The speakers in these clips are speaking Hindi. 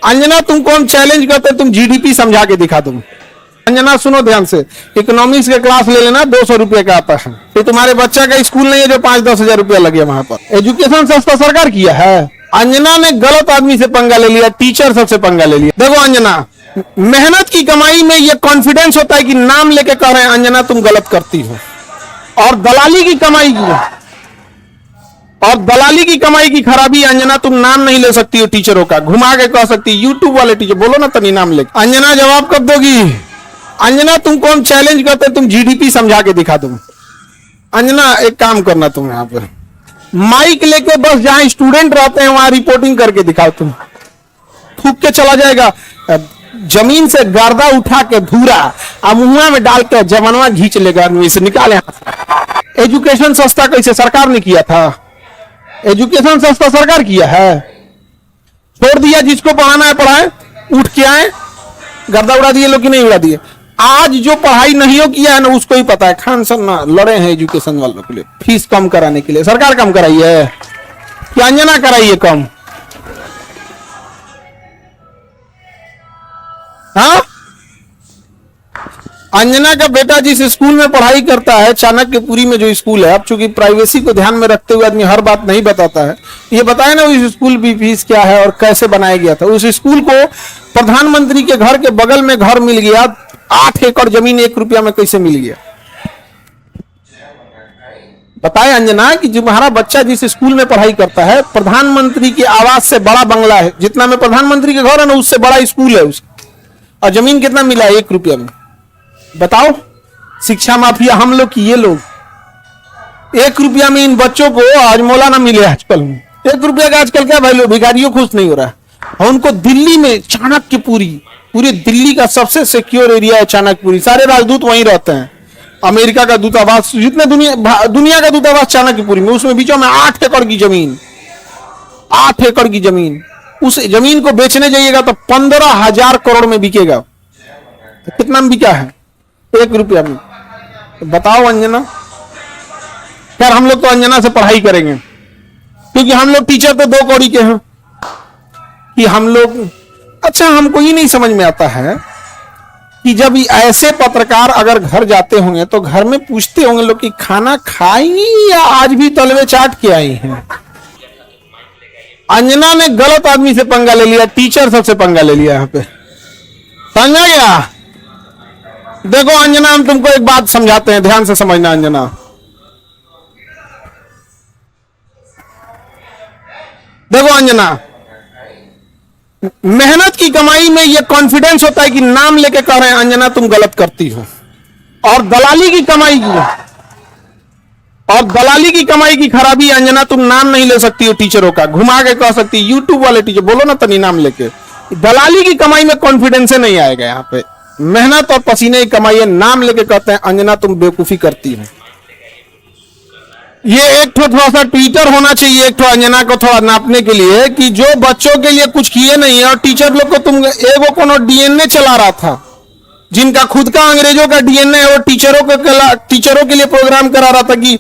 अंजना तुम कौन चैलेंज करते, तुम जीडीपी समझा के दिखा तुम। अंजना सुनो ध्यान से, इकोनॉमिक्स के क्लास ले लेना, 200 रुपए का आता है। फिर तुम्हारे बच्चा का स्कूल नहीं है जो 5-10 हजार रुपया लगे वहां पर। एजुकेशन सस्ता सरकार किया है। अंजना ने गलत आदमी से पंगा ले लिया, टीचर सबसे पंगा ले लिया। देखो अंजना, मेहनत की कमाई में ये कॉन्फिडेंस होता है कि नाम लेके कह रहे हैं अंजना तुम गलत करती हो, और दलाली की कमाई की की खराबी, अंजना तुम नाम नहीं ले सकती हो टीचरों का, घुमा के कह सकती यूट्यूब वाले टीचर, बोलो ना तनी नाम लेके। अंजना जवाब कब दोगी? अंजना तुम कौन चैलेंज करते, तुम जीडीपी समझा के दिखा तुम। अंजना एक काम करना, तुम यहाँ पे माइक लेके बस जहां स्टूडेंट रहते हैं वहां रिपोर्टिंग करके दिखाओ। तुम थूक के चला जाएगा, जमीन से गर्दा उठा के धूरा मुंह में डाल के जवानवा घींच लेगा, इसे निकाले। एजुकेशन सस्ता कैसे सरकार ने किया था? एजुकेशन सस्ता सरकार किया है। छोड़ दिया, जिसको पढ़ाना है पढ़ाए, उठ के आए, गर्दा उड़ा दिए लोग कि नहीं उड़ा दिए। आज जो पढ़ाई नहीं हो किया है ना उसको ही पता है। खान सर ना लड़े हैं एजुकेशन वालों के लिए, फीस कम कराने के लिए। सरकार कम कराई है कि अंजना कराई है कम? हाँ, अंजना का बेटा जिस स्कूल में पढ़ाई करता है, चाणक्यपुरी में जो स्कूल है, अब चूंकि प्राइवेसी को ध्यान में रखते हुए आदमी हर बात नहीं बताता है, ये बताया ना उस स्कूल की फीस क्या है और कैसे बनाया गया था। उस स्कूल को प्रधानमंत्री के घर के बगल में घर मिल गया, 8 एकड़ जमीन 1 रुपया में कैसे मिल गया? बताए अंजना कि तुम्हारा बच्चा जिस स्कूल में पढ़ाई करता है, प्रधानमंत्री के आवास से बड़ा बंगला है, जितना में प्रधानमंत्री के घर है ना उससे बड़ा स्कूल है उसका, और जमीन कितना मिला है? 1 रुपया में। बताओ, शिक्षा माफिया हम लोग की ये लोग 1 रुपया में इन बच्चों को आज मौला ना मिले। आजकल 1 रुपया का आजकल क्या वैल्यू? भिखारियों खुश नहीं हो रहा है। और उनको दिल्ली में चाणक्यपुरी, पूरे दिल्ली का सबसे सिक्योर एरिया है चाणक्यपुरी, सारे राजदूत वहीं रहते हैं। अमेरिका का दूतावास, जितने दुनिया का दूतावास चाणक्यपुरी में, उसमें बीचों में 8 एकड़ की जमीन, 8 एकड़ की जमीन। उस जमीन को बेचने जाइएगा तो 15,000 करोड़ में बिकेगा। तो कितना में बिका है? 1 रुपया में। तो बताओ अंजना, यार हम लोग तो अंजना से पढ़ाई करेंगे, क्योंकि हम लोग टीचर तो 2 कौड़ी के हैं कि हम लोग। अच्छा, हमको ये नहीं समझ में आता है कि जब ऐसे पत्रकार अगर घर जाते होंगे तो घर में पूछते होंगे लोग कि खाना खाई या आज भी तलवे चाट के आई हैं। अंजना ने गलत आदमी से पंगा ले लिया, टीचर सबसे पंगा ले लिया। यहां पे समझा गया? देखो अंजना, हम तुमको एक बात समझाते हैं, ध्यान से समझना अंजना। देखो अंजना, मेहनत की कमाई में यह कॉन्फिडेंस होता है कि नाम लेके कह रहे हैं अंजना तुम गलत करती हो, और दलाली की कमाई की खराबी, अंजना तुम नाम नहीं ले सकती हो टीचरों का, घुमा के कह सकती यूट्यूब वाले टीचर, बोलो ना तनी नाम लेके। दलाली की कमाई में कॉन्फिडेंस नहीं आएगा। यहाँ पे मेहनत और पसीने की कमाई है, नाम लेके कहते हैं अंजना तुम बेवकूफी करती हो। ये एक थोड़ा सा ट्विटर होना चाहिए, एक अंजना को थोड़ा नापने के लिए कि जो बच्चों के लिए कुछ किए नहीं है, और टीचर लोग को तुम एगो कोनो डीएनए चला रहा था, जिनका खुद का अंग्रेजों का डीएनए है, वो टीचरों के लिए प्रोग्राम करा रहा था कि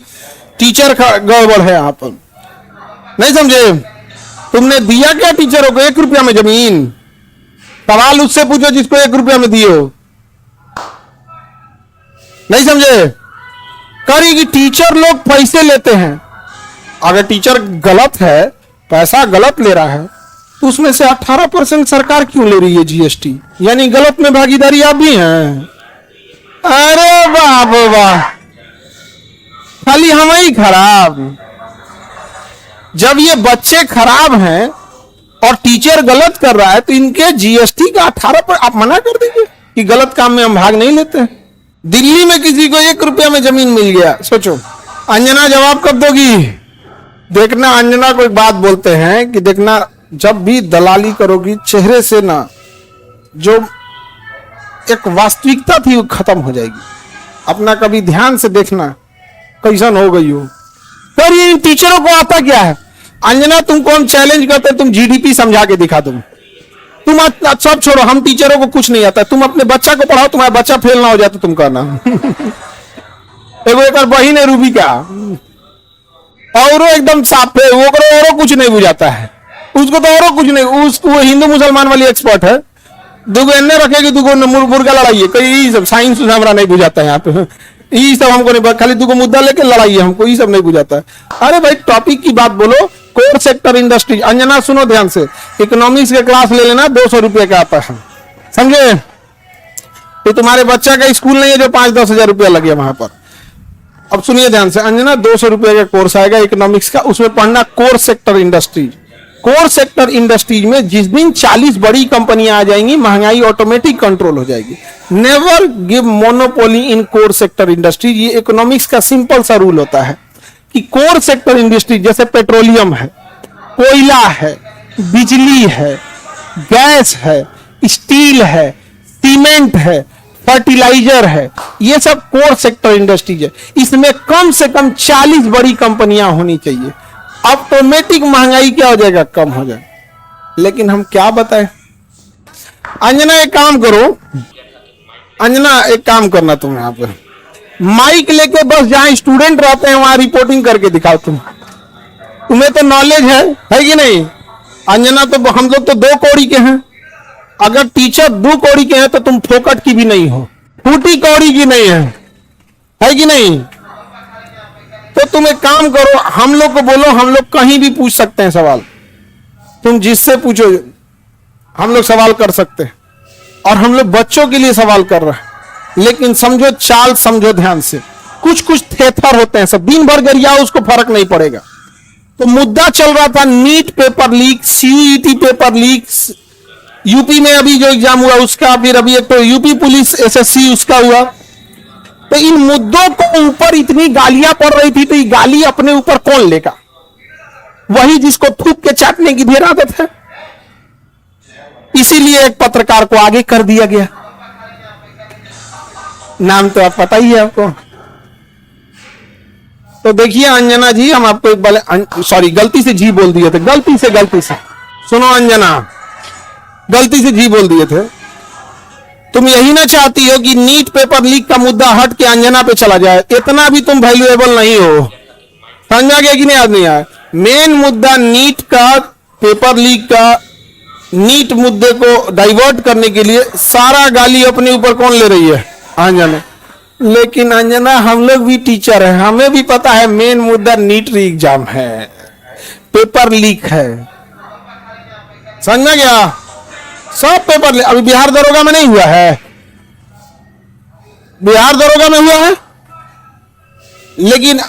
टीचर गड़बड़ है। यहाँ पर नहीं समझे? तुमने दिया क्या टीचरों को? 1 रुपया में जमीन। सवाल उससे पूछो जिसको 1 रुपया में दिए हो। नहीं समझे? करी कि टीचर लोग पैसे लेते हैं। अगर टीचर गलत है, पैसा गलत ले रहा है, तो उसमें से 18% सरकार क्यों ले रही है जीएसटी? यानी गलत में भागीदारी आप भी हैं। अरे बाप वाह, खाली हम ही खराब। जब ये बच्चे खराब हैं और टीचर गलत कर रहा है, तो इनके जीएसटी का 18% आप मना कर दीजिए कि गलत काम में हम भाग नहीं लेते हैं। दिल्ली में किसी को 1 रुपया में जमीन मिल गया, सोचो। अंजना जवाब कब दोगी? देखना, अंजना को एक बात बोलते हैं कि देखना, जब भी दलाली करोगी, चेहरे से ना जो एक वास्तविकता थी वो खत्म हो जाएगी। अपना कभी ध्यान से देखना कैसन हो गई हो। पर ये टीचरों को आता क्या है? अंजना तुम कौन चैलेंज करते, तुम जीडीपी समझा के दिखा तुम सब छोड़ो, हम टीचरों को कुछ नहीं आता। तुम अपने बच्चा को पढ़ाओ, तुम्हारा बच्चा फेल ना हो जाए तो तुम कहना। एगो एक बहिन है रूबी का, और एकदम साफ है, वो कुछ नहीं बुझाता है, उसको तो और कुछ नहीं, उसको वो हिंदू मुसलमान वाली एक्सपर्ट है, दुगो एन्ने रखेगी, दुगो मुर्गा लड़ाइए, कई सब साइंस हमारा नहीं बुझाता है यहाँ पे, ये सब हमको नहीं, खाली दुगो मुद्दा लेके लड़ाइए, हमको ये सब नहीं बुझाता है। अरे भाई टॉपिक की बात बोलो, कोर सेक्टर इंडस्ट्री। अंजना सुनो ध्यान से, इकोनॉमिक्स के क्लास ले लेना, 200 रुपये का आता है, समझे? ये तुम्हारे बच्चा का स्कूल नहीं है जो 5-10 हजार रुपया लगे वहां पर। अब सुनिए ध्यान से अंजना, 200 रुपये का कोर्स आएगा इकोनॉमिक्स का, उसमें पढ़ना core sector industries. Core sector industries में जिस दिन 40 बड़ी कंपनियां आ जाएंगी, महंगाई ऑटोमेटिक कंट्रोल हो जाएगी। नेवर गिव मोनोपोली इन कोर सेक्टर इंडस्ट्रीज। ये इकोनॉमिक्स का सिंपल सा रूल होता है कि कोर सेक्टर इंडस्ट्री जैसे पेट्रोलियम है, कोयला है, बिजली है, गैस है, स्टील है, सीमेंट है, फर्टिलाइजर है, ये सब कोर सेक्टर इंडस्ट्रीज है। इसमें कम से कम 40 बड़ी कंपनियां होनी चाहिए, ऑटोमेटिक महंगाई क्या हो जाएगा, कम हो जाएगा। लेकिन हम क्या बताएं? अंजना एक काम करो, अंजना एक काम करना, तुम यहां पर माइक लेके बस जहां स्टूडेंट रहते हैं वहां रिपोर्टिंग करके दिखाओ। तुम्हें तो नॉलेज है कि नहीं? अंजना तो हम लोग तो 2 कौड़ी के हैं, अगर टीचर 2 कौड़ी के हैं तो तुम फोकट की भी नहीं हो, फूटी कौड़ी की नहीं है कि नहीं? तो तुम एक काम करो, हम लोग को बोलो, हम लोग कहीं भी पूछ सकते हैं सवाल, तुम जिससे पूछो हम लोग सवाल कर सकते हैं, और हम लोग बच्चों के लिए सवाल कर रहे हैं। लेकिन समझो चाल, समझो ध्यान से, कुछ कुछ थेथर होते हैं, सब दिन भर गरियाओ, उसको फर्क नहीं पड़ेगा। तो मुद्दा चल रहा था NEET paper leak, CUET paper leak, UP में अभी जो एग्जाम हुआ उसका, फिर अभी एक तो यूपी पुलिस एसएससी उसका हुआ। तो इन मुद्दों को ऊपर इतनी गालियां पड़ रही थी, तो ये गाली अपने ऊपर कौन लेगा? वही जिसको थूक के चाटने की ढेर आदत है। इसीलिए एक पत्रकार को आगे कर दिया गया, नाम तो आप पता ही है आपको। तो देखिए अंजना जी, हम आपको एक बार, सॉरी गलती से जी बोल दिए थे, गलती से सुनो अंजना, गलती से जी बोल दिए थे। तुम यही ना चाहती हो कि नीट पेपर लीक का मुद्दा हट के अंजना पे चला जाए? इतना भी तुम वैल्यूएबल नहीं हो, समझा गया कि नहीं? आज नहीं आया। मेन मुद्दा नीट का, पेपर लीक का, नीट मुद्दे को डाइवर्ट करने के लिए सारा गाली अपने ऊपर कौन ले रही है? अंजना। लेकिन अंजना हम लोग भी टीचर हैं, हमें भी पता है मेन मुद्दा नीट एग्जाम है, पेपर लीक है, समझ गया? सब पेपर लीक। अभी बिहार दरोगा में नहीं हुआ है, बिहार दरोगा में हुआ है, लेकिन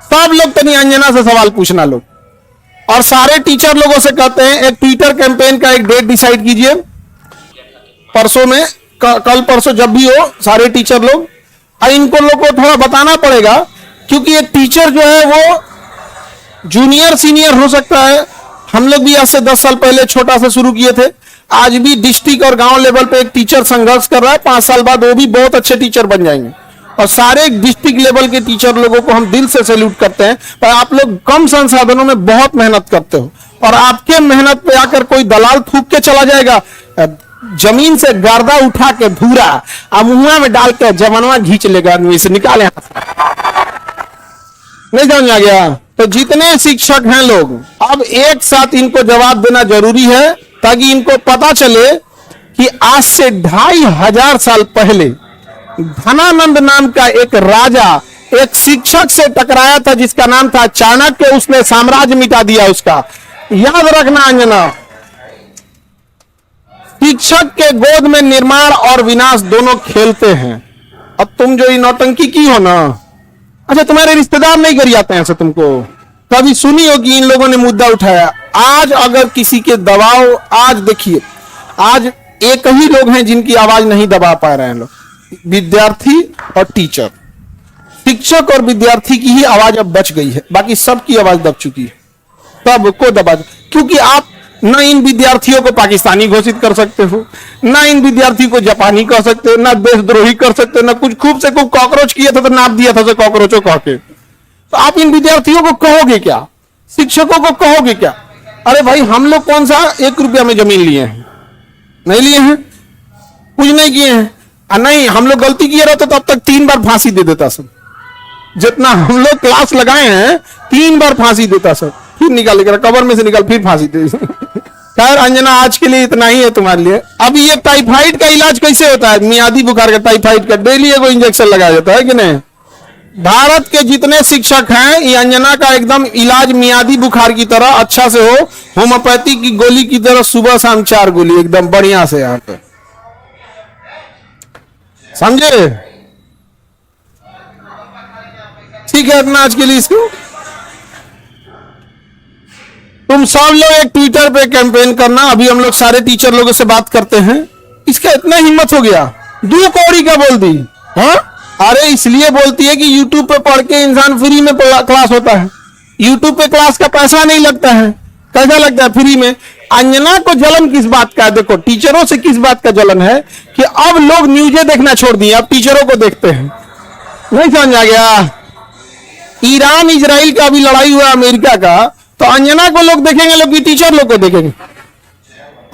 सब लोग तनी अंजना से सवाल पूछना लोग, और सारे टीचर लोगों से कहते हैं एक ट्विटर कैंपेन का एक डेट डिसाइड कीजिए, परसों में, कल परसों जब भी हो, सारे टीचर लोग, और इनको लोग को थोड़ा बताना पड़ेगा, क्योंकि एक टीचर जो है वो जूनियर सीनियर हो सकता है। हम लोग भी आज से 10 साल पहले छोटा से शुरू किए थे, आज भी डिस्ट्रिक्ट और गांव लेवल पे एक टीचर संघर्ष कर रहा है, 5 साल बाद वो भी बहुत अच्छे टीचर बन जाएंगे। और सारे डिस्ट्रिक्ट लेवल के टीचर लोगों को हम दिल से सैल्यूट करते हैं, पर आप लोग कम संसाधनों में बहुत मेहनत करते हो, और आपके मेहनत पे आकर कोई दलाल थूक के चला जाएगा, जमीन से गर्दा उठा के धूरा मुंह में डाल के जवानवा घींच लेगा, आदमी से निकाले, नहीं समझ आ गया? तो जितने शिक्षक हैं लोग, अब एक साथ इनको जवाब देना जरूरी है, ताकि इनको पता चले कि आज से 2500 साल पहले धनानंद नाम का एक राजा एक शिक्षक से टकराया था, जिसका नाम था चाणक्य, उसने साम्राज्य मिटा दिया उसका। याद रखना अंजना, शिक्षक के गोद में निर्माण और विनाश दोनों खेलते हैं। अब तुम जो ये नौटंकी की हो ना, अच्छा तुम्हारे रिश्तेदार नहीं कर जाते हैं ऐसे? तुमको कभी सुनी हो कि इन लोगों ने मुद्दा उठाया? आज अगर किसी के दबाव, आज देखिए, आज एक ही लोग हैं जिनकी आवाज नहीं दबा पा रहे हैं लोग, विद्यार्थी और टीचर। शिक्षक और विद्यार्थी की ही आवाज अब बच गई है, बाकी सबकी आवाज दब चुकी है, सबको दबा, क्योंकि आप न इन विद्यार्थियों को पाकिस्तानी घोषित कर सकते हो, ना इन विद्यार्थियों को जापानी कह सकते हो, ना देशद्रोही कर सकते हो, ना कुछ खूब से खूब कॉकरोच किया था तो नाप दिया था कॉकरोचों कह के। तो आप इन विद्यार्थियों को कहोगे क्या? शिक्षकों को कहोगे क्या? अरे भाई हम लोग कौन सा 1 रुपया में जमीन लिए हैं? नहीं लिए हैं, कुछ नहीं किए हैं। नहीं, हम लोग गलती किए रहते तो अब तक 3 बार फांसी दे देता सब, जितना हम लोग क्लास लगाए हैं 3 बार फांसी देता सर, फिर निकाल लेकर कबर में से निकाल फिर फांसी दे। खैर अंजना आज के लिए इतना ही है तुम्हारे लिए। अब ये टाइफाइड का इलाज कैसे होता है, मियादी बुखार का, टाइफाइड का डेली एगो इंजेक्शन लगाया जाता है कि नहीं। भारत के जितने शिक्षक हैं ये अंजना का एकदम इलाज मियादी बुखार की तरह अच्छा से हो, होम्योपैथी की गोली की तरह सुबह शाम 4 गोली एकदम बढ़िया से यहाँ पे, समझे। ठीक है इतना आज के लिए। इसको तुम सब लोग एक ट्विटर पे कैंपेन करना, अभी हम लोग सारे टीचर लोगों से बात करते हैं। इसका इतना हिम्मत हो गया, 2 कौड़ी का बोल दी। हाँ अरे इसलिए बोलती है कि यूट्यूब पे पढ़ के इंसान फ्री में क्लास होता है, यूट्यूब पे क्लास का पैसा नहीं लगता है। कैसा लगता है फ्री में। अंजना को जलन किस बात का है, देखो टीचरों से किस बात का जलन है कि अब लोग न्यूज़ें देखना छोड़ दिए, अब टीचरों को देखते हैं। नहीं समझ आ गया। ईरान इजराइल का अभी लड़ाई हुआ अमेरिका का, तो अंजना को लोग देखेंगे, लोग की टीचर लोग को देखेंगे।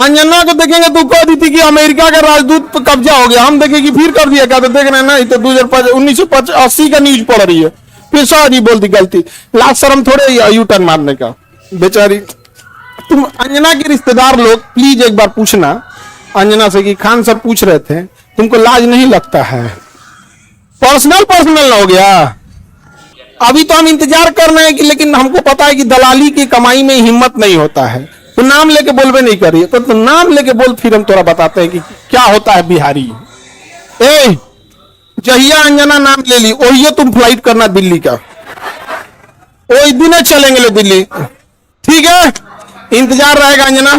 अंजना को देखेंगे तो कह दी थी कि अमेरिका का राजदूत पर कब्जा हो गया, हम देखेंगे फिर कर दिया क्या, तो देख रहे हैं ना, तो 1980 का न्यूज पढ़ रही है, फिर सॉरी बोल दी गलती। लास्ट शर्म थोड़े यू टर्न मारने का बेचारी। तुम अंजना के रिश्तेदार लोग प्लीज एक बार पूछना अंजना से कि खान सर पूछ रहे थे तुमको लाज नहीं लगता है। पर्सनल हो गया। अभी तो हम इंतजार कर रहे हैं कि, लेकिन हमको पता है कि दलाली की कमाई में हिम्मत नहीं होता है। तो नाम लेके बोलबे नहीं कर रही है, तो नाम लेके बोल, फिर हम तोरा बताते हैं कि क्या होता है बिहारी। ए जहिया अंजना नाम ले ली वही तुम फ्लाइट करना दिल्ली का, वही दिन चलेंगे दिल्ली। ठीक है इंतजार रहेगा अंजना।